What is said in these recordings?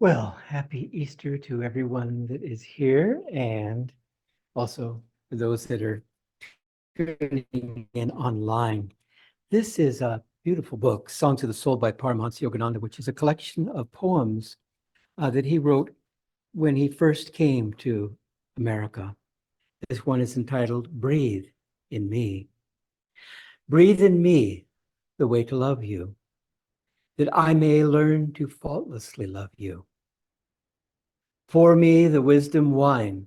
Well, happy Easter to everyone that is here, and also for those that are tuning in online. This is a beautiful book, Songs of the Soul by Paramahansa Yogananda, which is a collection of poems that he wrote when he first came to America. This one is entitled Breathe in Me. Breathe in me the way to love you, that I may learn to faultlessly love you. Pour me the wisdom wine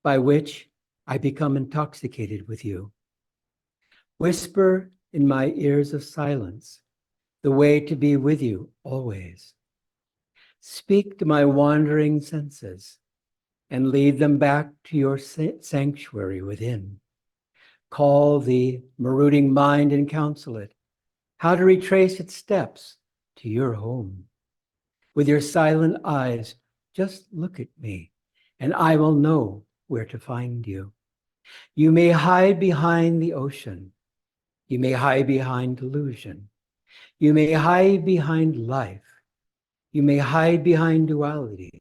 by which I become intoxicated with you. Whisper in my ears of silence the way to be with you always. Speak to my wandering senses and lead them back to your sanctuary within. Call the marauding mind and counsel it how to retrace its steps to your home. With your silent eyes, just look at me, and I will know where to find you. You may hide behind the ocean. You may hide behind delusion. You may hide behind life. You may hide behind duality.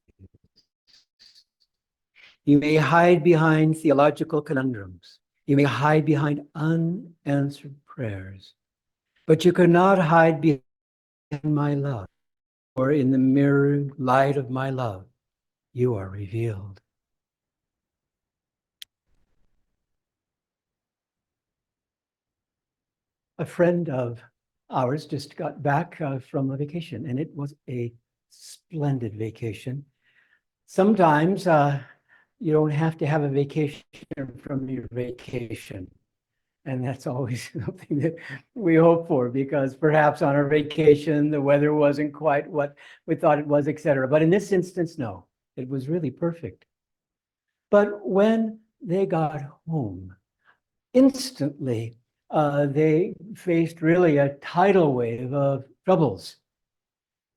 You may hide behind theological conundrums. You may hide behind unanswered prayers. But you cannot hide behind my love, or in the mirrored light of my love, you are revealed. A friend of ours just got back from a vacation, and it was a splendid vacation. Sometimes you don't have to have a vacation from your vacation. And that's always something that we hope for, because perhaps on our vacation, the weather wasn't quite what we thought it was, etc. But in this instance, no, it was really perfect. But when they got home, instantly, they faced really a tidal wave of troubles.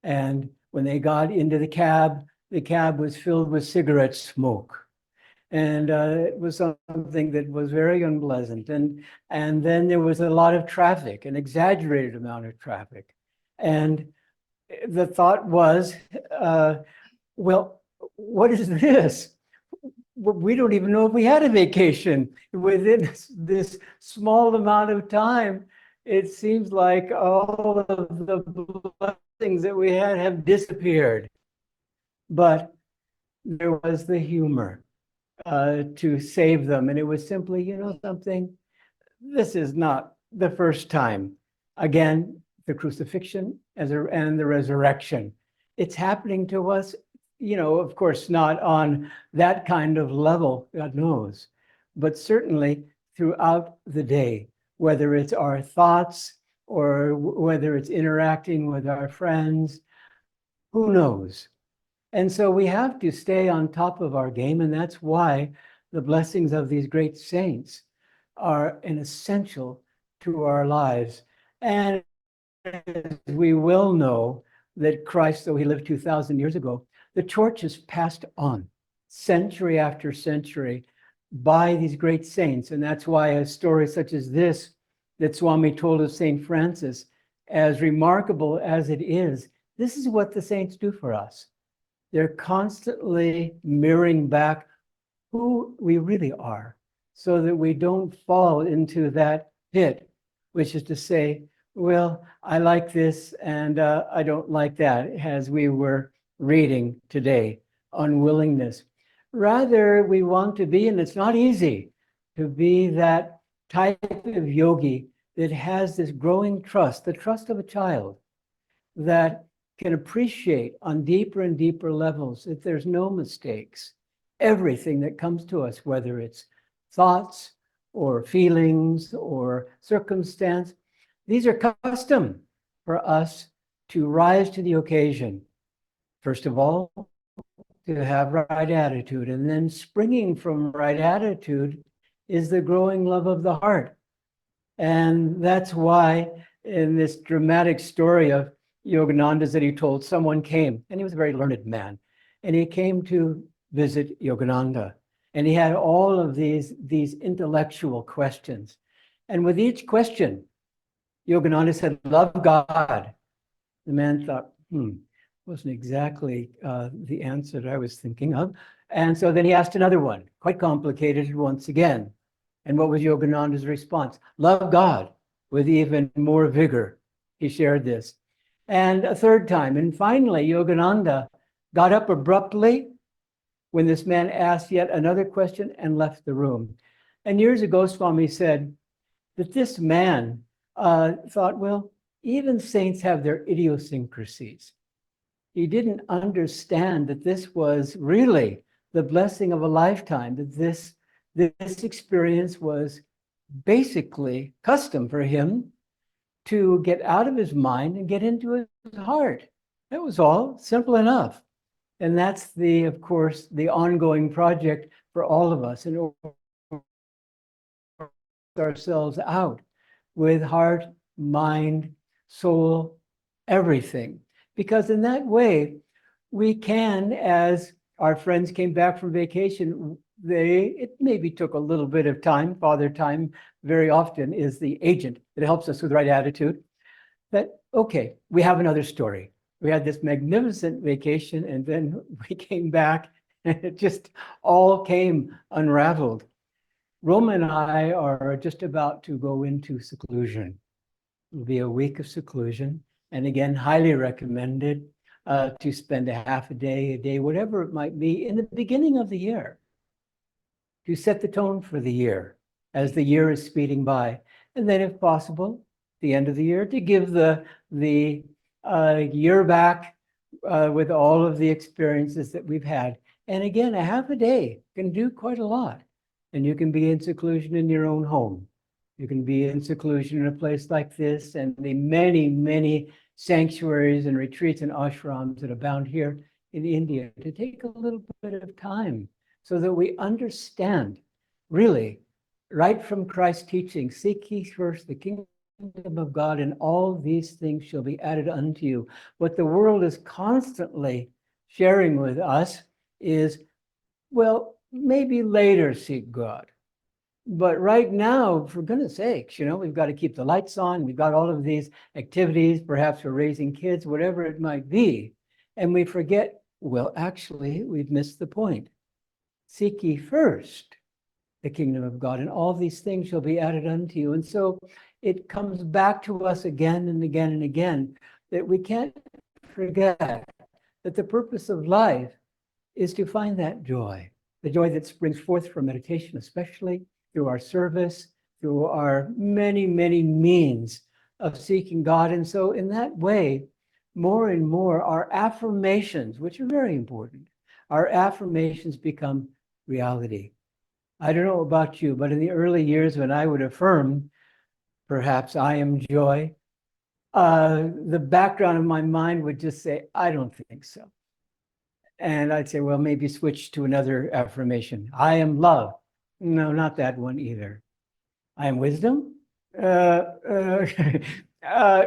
And when they got into the cab was filled with cigarette smoke. And it was something that was very unpleasant. And then there was a lot of traffic, an exaggerated amount of traffic. And the thought was, well, what is this? We don't even know if we had a vacation. Within this small amount of time, it seems like all of the blessings that we had have disappeared. But there was the humor to save them. And it was simply, you know something, this is not the first time. Again, the crucifixion and the resurrection. It's happening to us, you know, of course, not on that kind of level, God knows, but certainly throughout the day, whether it's our thoughts or whether it's interacting with our friends, who knows? And so we have to stay on top of our game, and that's why the blessings of these great saints are an essential to our lives. And we will know that Christ, though he lived 2,000 years ago, the torch is passed on century after century by these great saints. And that's why a story such as this that Swami told of St. Francis, as remarkable as it is, this is what the saints do for us. They're constantly mirroring back who we really are, so that we don't fall into that pit, which is to say, well, I like this and I don't like that, as we were reading today, unwillingness. Rather, we want to be, and it's not easy, to be that type of yogi that has this growing trust, the trust of a child, that can appreciate on deeper and deeper levels that there's no mistakes. Everything that comes to us, whether it's thoughts or feelings or circumstance, these are custom for us to rise to the occasion. First of all, to have right attitude, and then springing from right attitude is the growing love of the heart. And that's why in this dramatic story of Yogananda's that he told, someone came, and he was a very learned man, and he came to visit Yogananda. And he had all of these intellectual questions. And with each question, Yogananda said, love God. The man thought, Wasn't exactly the answer that I was thinking of. And so then he asked another one, quite complicated once again. And what was Yogananda's response? Love God with even more vigor. He shared this. And a third time. And finally, Yogananda got up abruptly when this man asked yet another question and left the room. And years ago, Swami said that this man thought, well, even saints have their idiosyncrasies. He didn't understand that this was really the blessing of a lifetime, that this experience was basically custom for him to get out of his mind and get into his heart. That was all, simple enough. And that's of course, the ongoing project for all of us in order to sort ourselves out with heart, mind, soul, everything. Because in that way, we can, as our friends came back from vacation, it maybe took a little bit of time. Father Time very often is the agent that helps us with the right attitude. That, okay, we have another story. We had this magnificent vacation, and then we came back, and it just all came unraveled. Roma and I are just about to go into seclusion. It'll be a week of seclusion, and again, highly recommended to spend a half a day, whatever it might be, in the beginning of the year, to set the tone for the year as the year is speeding by. And then, if possible, the end of the year, to give the year back with all of the experiences that we've had. And again, a half a day can do quite a lot. And you can be in seclusion in your own home. You can be in seclusion in a place like this, and the many, many sanctuaries and retreats and ashrams that abound here in India, to take a little bit of time so that we understand, really, right from Christ's teaching, seek ye first the kingdom of God, and all these things shall be added unto you. What the world is constantly sharing with us is, well, maybe later seek God. But right now, for goodness sakes, we've got to keep the lights on. We've got all of these activities, perhaps we're raising kids, whatever it might be. And we forget, well, actually, we've missed the point. Seek ye first the kingdom of God, and all these things shall be added unto you. And so it comes back to us again and again and again that we can't forget that the purpose of life is to find that joy, the joy that springs forth from meditation, especially through our service, through our many, many means of seeking God. And so in that way, more and more, our affirmations, which are very important, our affirmations become reality. I don't know about you, but in the early years when I would affirm, perhaps I am joy, the background of my mind would just say, I don't think so. And I'd say, well, maybe switch to another affirmation. I am love. No, not that one either. I am wisdom.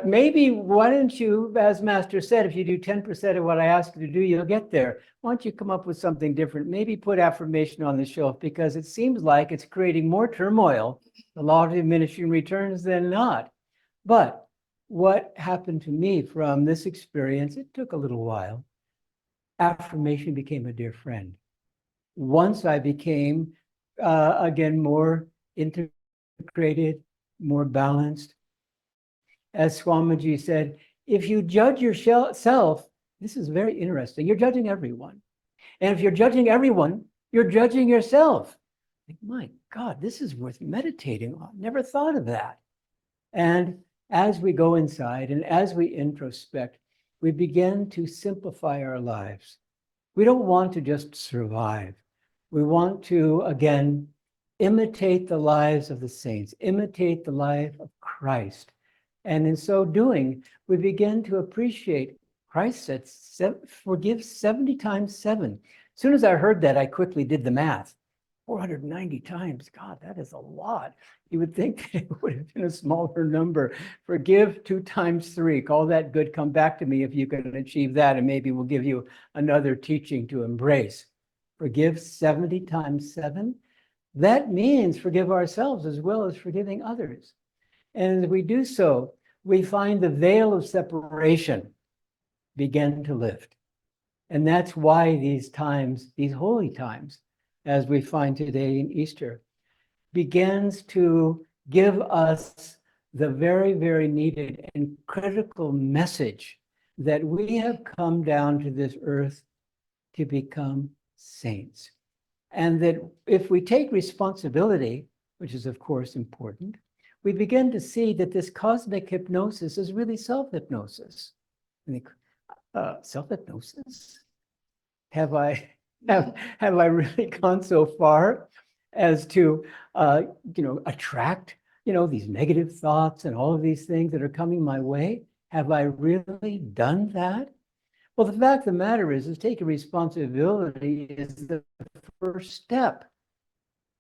Maybe why don't you, as Master said, if you do 10% of what I ask you to do, you'll get there. Why don't you come up with something different? Maybe put affirmation on the shelf, because it seems like it's creating more turmoil, the law of diminishing returns, than not. But what happened to me from this experience, it took a little while. Affirmation became a dear friend. Once I became, again, more integrated, more balanced. As Swamiji said, if you judge yourself, this is very interesting, you're judging everyone. And if you're judging everyone, you're judging yourself. Like, my God, this is worth meditating on. Never thought of that. And as we go inside and as we introspect, we begin to simplify our lives. We don't want to just survive. We want to, again, imitate the lives of the saints, imitate the life of Christ. And in so doing, we begin to appreciate Christ said, forgive 70 times 7. As soon as I heard that, I quickly did the math. 490 times, God, that is a lot. You would think that it would have been a smaller number. Forgive 2 times 3. Call that good. Come back to me if you can achieve that, and maybe we'll give you another teaching to embrace. Forgive 70 times 7. That means forgive ourselves as well as forgiving others. And as we do so, we find the veil of separation begin to lift. And that's why these times, these holy times, as we find today in Easter, begins to give us the very, very needed and critical message that we have come down to this earth to become saints. And that if we take responsibility, which is of course important, we begin to see that this cosmic hypnosis is really self-hypnosis. Self-hypnosis? Have I really gone so far as to attract these negative thoughts and all of these things that are coming my way? Have I really done that? Well, the fact of the matter is taking responsibility is the first step,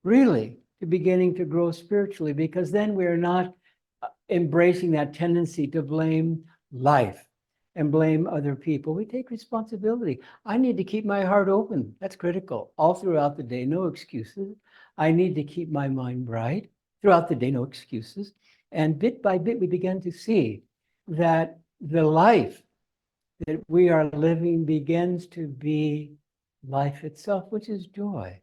really, to beginning to grow spiritually, because then we're not embracing that tendency to blame life and blame other people. We take responsibility. I need to keep my heart open. That's critical. All throughout the day, no excuses. I need to keep my mind bright throughout the day, no excuses. And bit by bit, we begin to see that the life that we are living begins to be life itself, which is joy.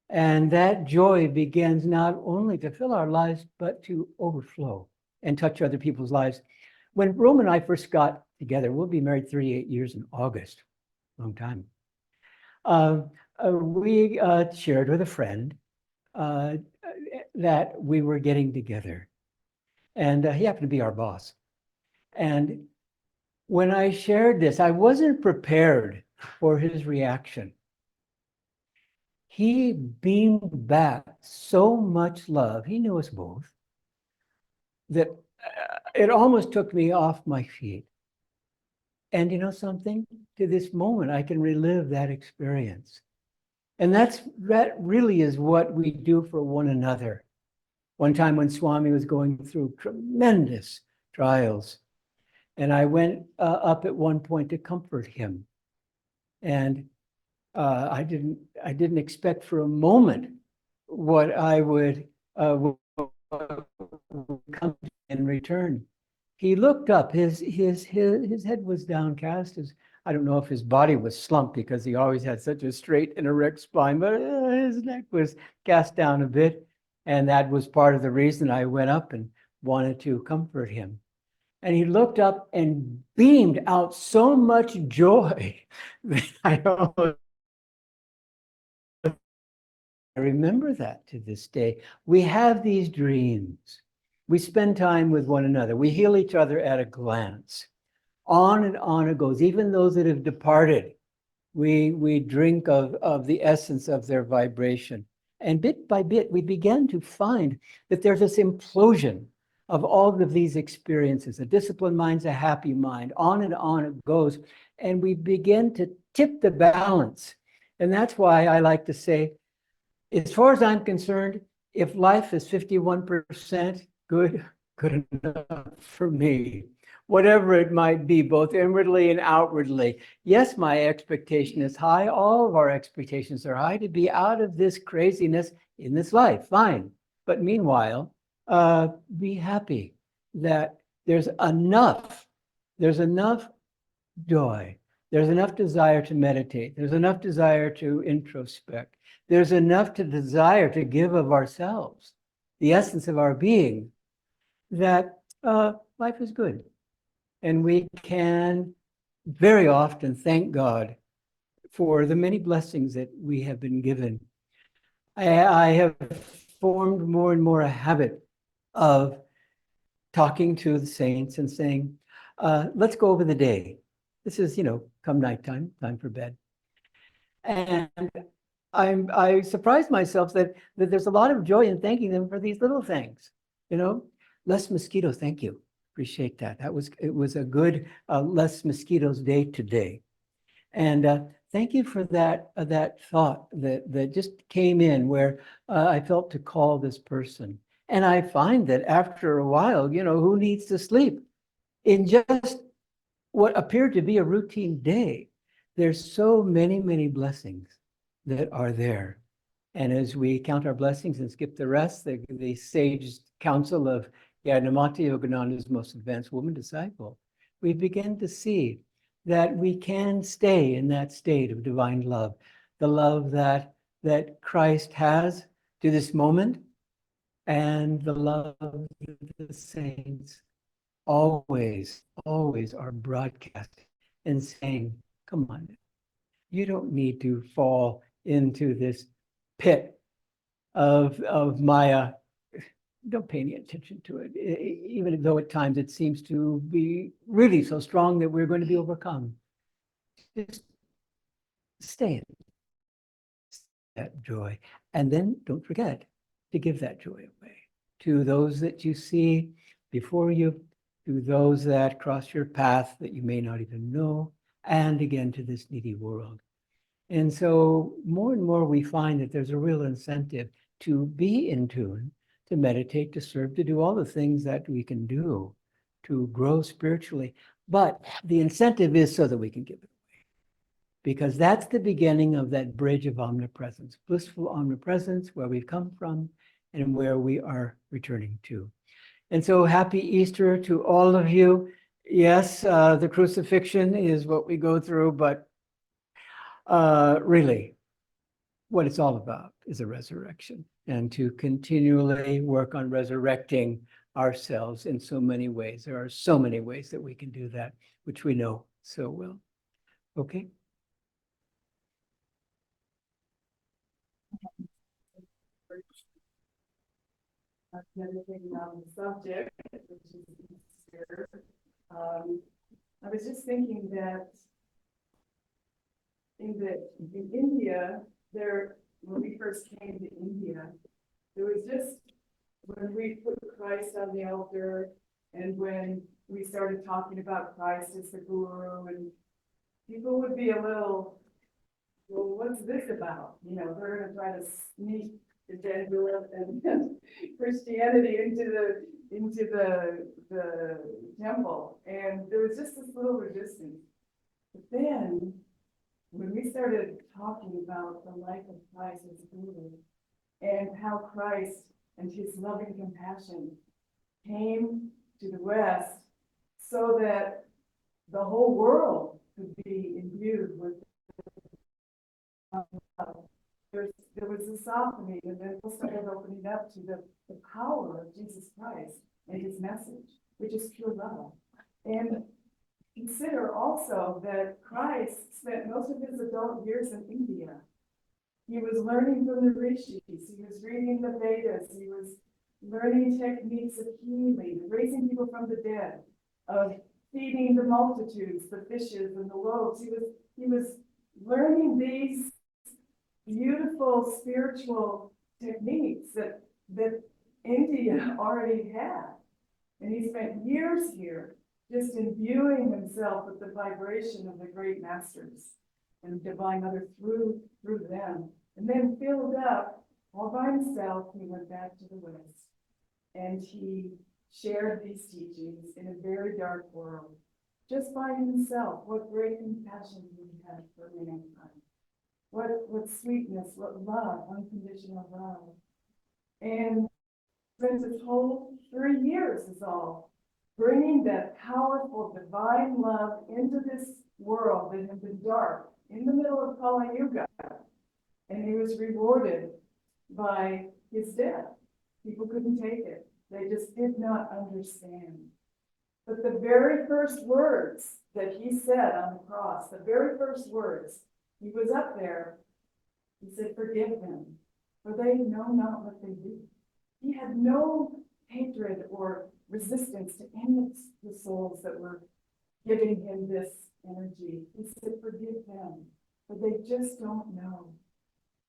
And that joy begins not only to fill our lives, but to overflow and touch other people's lives. When Rome and I first got together, we'll be married 38 years in August, long time. We shared with a friend that we were getting together. And he happened to be our boss. And when I shared this, I wasn't prepared for his reaction. He beamed back so much love, he knew us both, that it almost took me off my feet. And you know something? To this moment, I can relive that experience. And that really is what we do for one another. One time when Swami was going through tremendous trials, and I went up at one point to comfort him. And I didn't expect for a moment what I would come in return. He looked up. His head was downcast. I don't know if his body was slumped because he always had such a straight and erect spine, but his neck was cast down a bit, and that was part of the reason I went up and wanted to comfort him. And he looked up and beamed out so much joy that I remember that to this day. We have these dreams. We spend time with one another. We heal each other at a glance. On and on it goes. Even those that have departed, we drink of the essence of their vibration. And bit by bit, we begin to find that there's this implosion of all of these experiences. A disciplined mind's a happy mind. On and on it goes. And we begin to tip the balance. And that's why I like to say, as far as I'm concerned, if life is 51% good enough for me, whatever it might be, both inwardly and outwardly. Yes, my expectation is high. All of our expectations are high to be out of this craziness in this life. Fine. But meanwhile, be happy that there's enough joy. There's enough desire to meditate. There's enough desire to introspect. There's enough to desire to give of ourselves, the essence of our being, that life is good. And we can very often thank God for the many blessings that we have been given. I have formed more and more a habit of talking to the saints and saying, let's go over the day. This is, come nighttime, time for bed. And I surprised myself that there's a lot of joy in thanking them for these little things. Less mosquitoes, thank you. Appreciate that. It was a good less mosquitoes day today. And thank you for that thought that just came in where I felt to call this person. And I find that after a while, who needs to sleep? In just what appeared to be a routine day, there's so many, many blessings that are there. And as we count our blessings and skip the rest, the sage counsel of Yadnamati, Yogananda's most advanced woman disciple, we begin to see that we can stay in that state of divine love, the love that Christ has to this moment, and the love that the saints always are broadcasting and saying, come on, you don't need to fall into this pit of Maya. Don't pay any attention to it, even though at times it seems to be really so strong that we're going to be overcome. Just stay in that joy. And then don't forget to give that joy away to those that you see before you, to those that cross your path that you may not even know, and again to this needy world. And so more and more we find that there's a real incentive to be in tune, to meditate, to serve, to do all the things that we can do to grow spiritually. But the incentive is so that we can give it away, because that's the beginning of that bridge of omnipresence, blissful omnipresence, where we've come from and where we are returning to. And so happy Easter to all of you. Yes, the crucifixion is what we go through, but really, what it's all about is a resurrection, and to continually work on resurrecting ourselves in so many ways. There are so many ways that we can do that, which we know so well. Okay. Meditating on the subject, which is Easter. I was just thinking that in India, when we first came to India, there was just, when we put Christ on the altar, and when we started talking about Christ as the guru, and people would be a little, well, what's this about? You know, they're going to try to sneak the Evangel and Christianity into the temple, and there was just this little resistance. But then, when we started talking about the life of Christ as a guru, and how Christ and his loving compassion came to the West so that the whole world could be imbued with love, there was a softening, and then we started opening up to the power of Jesus Christ and his message, which is pure love. And consider also that Christ spent most of his adult years in India. He was learning from the rishis, he was reading the Vedas, he was learning techniques of healing, raising people from the dead, of feeding the multitudes, the fishes and the loaves. He was learning these beautiful spiritual techniques that India already had. And he spent years here just imbuing himself with the vibration of the great masters and Divine Mother through them. And then filled up all by himself, he went back to the West. And he shared these teachings in a very dark world, just by himself. What great compassion he had for mankind. What sweetness, what love, unconditional love. And spent his whole 3 years is all bringing that powerful divine love into this world that had been dark in the middle of Kali Yuga. And he was rewarded by his death. People couldn't take it. They just did not understand. But the very first words that he said on the cross, the very first words, he was up there, he said, forgive them, for they know not what they do. He had no hatred or resistance to any of the souls that were giving him this energy. He said, forgive them, for they just don't know.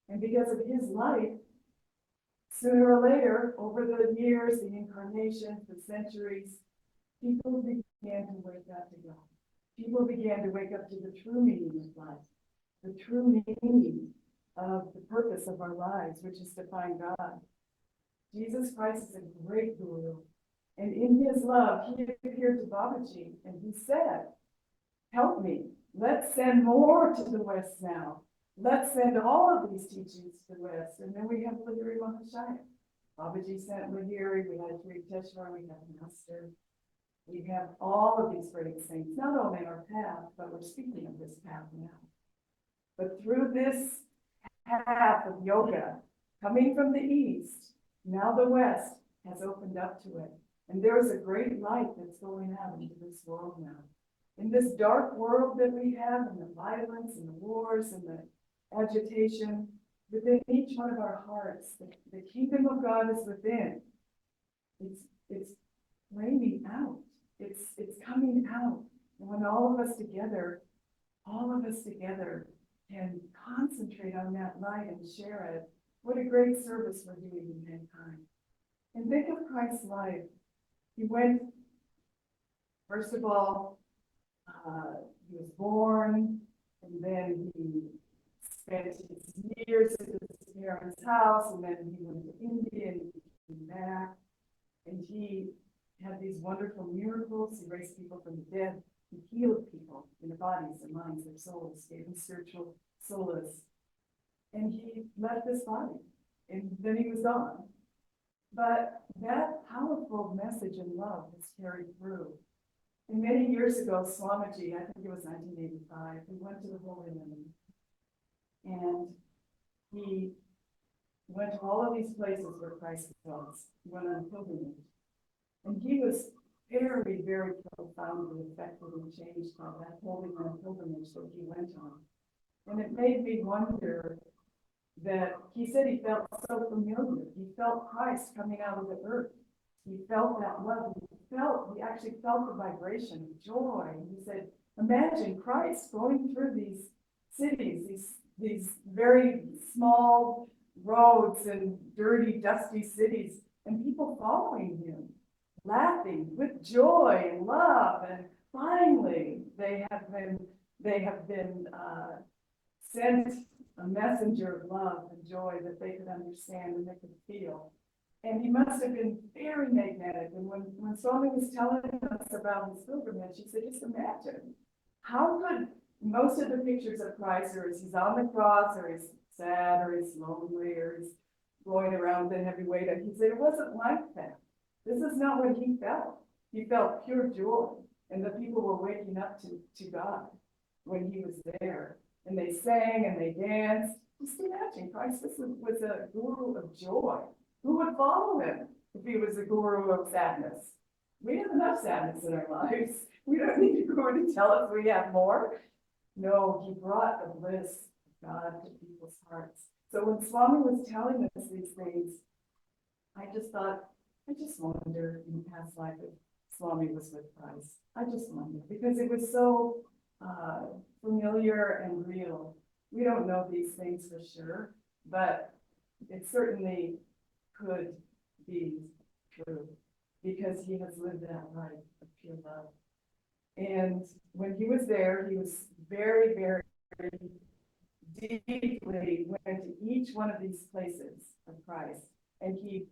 And because of his life, sooner or later, over the years, the incarnations, the centuries, people began to wake up to God. People began to wake up to the true meaning of life, the true meaning of the purpose of our lives, which is to find God. Jesus Christ is a great guru. And in his love, he appeared to Babaji and he said, help me. Let's send more to the West now. Let's send all of these teachings to the West. And then we have Lahiri Mahashaya. Babaji sent Lahiri, we had Sri Teshwar, we had Master. We have all of these great saints, not only our path, but we're speaking of this path now. But through this path of yoga, coming from the east, now the west has opened up to it. And there is a great light that's going out into this world now. In this dark world that we have, and the violence and the wars and the agitation, within each one of our hearts, the kingdom of God is within. It's raining out. It's coming out. And when all of us together can concentrate on that light and share it, what a great service we're doing in mankind. And think of Christ's life. He went, first of all, he was born, and then he spent his years at his parents' house, and then he went to India and he came back, and he had these wonderful miracles. He raised people from the dead. He healed people in their bodies, their minds, their souls, gave them spiritual solace. And he left this body, and then he was gone. But that powerful message and love has carried through. And many years ago, Swamiji, I think it was 1985, he went to the Holy Land. And he went to all of these places where Christ was. He went on pilgrimage. And he was very, very profoundly affected and changed by that Holy Land pilgrimage that he went on. And it made me wonder that he said he felt so familiar. He felt Christ coming out of the earth. He felt that love. He actually felt the vibration of joy. And he said, imagine Christ going through these cities, these very small roads and dirty, dusty cities, and people following him, laughing with joy and love. And finally, they have been sent a messenger of love and joy that they could understand and they could feel. And he must have been very magnetic. And when Swami was telling us about his pilgrimage, he said, just imagine, how could most of the pictures of Christ are he's on the cross, or he's sad, or he's lonely, or he's going around the heavy weight. And he said, it wasn't like that. This is not what he felt. He felt pure joy. And the people were waking up to God when he was there. And they sang and they danced. Just imagine, Christ was a guru of joy. Who would follow him if he was a guru of sadness? We have enough sadness in our lives. We don't need a guru to tell us we have more. No, he brought the bliss of God to people's hearts. So when Swami was telling us these things, I just thought, I just wonder in the past life if Swami was with Christ. I just wonder, because it was so familiar and real. We don't know these things for sure, but it certainly could be true because he has lived that life of pure love. And when he was there, he was very, very deeply went to each one of these places of Christ. And he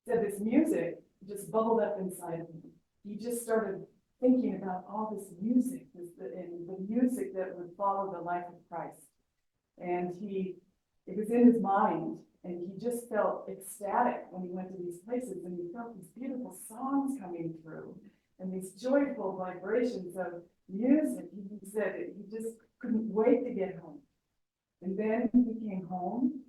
said this music just bubbled up inside of him. He just started thinking about all this music and the music that would follow the life of Christ. And it was in his mind, and he just felt ecstatic when he went to these places, and he felt these beautiful songs coming through and these joyful vibrations of music. He said he just couldn't wait to get home. And then he came home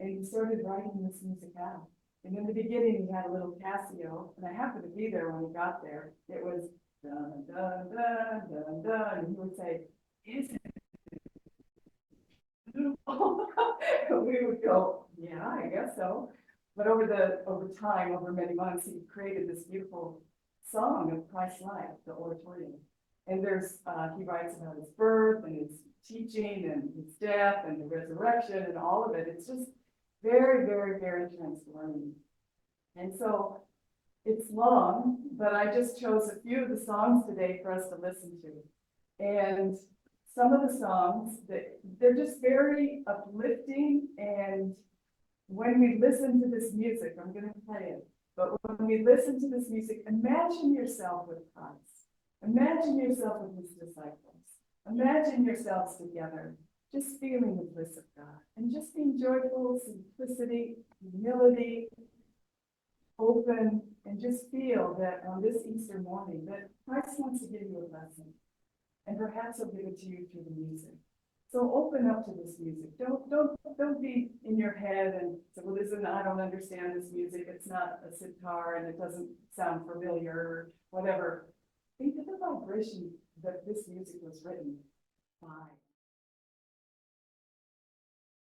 and he started writing this music out. And in the beginning, he had a little Casio, and I happened to be there when he got there. It was dun, dun, dun, dun, dun, and he would say, is it beautiful? And we would go, yeah, I guess so. But over time, over many months, he created this beautiful song of Christ's life, the oratorium. And he writes about his birth and his teaching and his death and the resurrection and all of it. It's just very, very, very transforming. And so it's long, but I just chose a few of the songs today for us to listen to. And some of the songs, they're just very uplifting. And when we listen to this music, I'm going to play it, but when we listen to this music, imagine yourself with Christ. Imagine yourself with his disciples. Imagine yourselves together, just feeling the bliss of God and just being joyful, simplicity, humility, open, and just feel that on this Easter morning, that Christ wants to give you a lesson. And perhaps he'll give it to you through the music. So open up to this music. Don't be in your head and say, well, I don't understand this music. It's not a sitar and it doesn't sound familiar or whatever. Think of the vibration that this music was written by.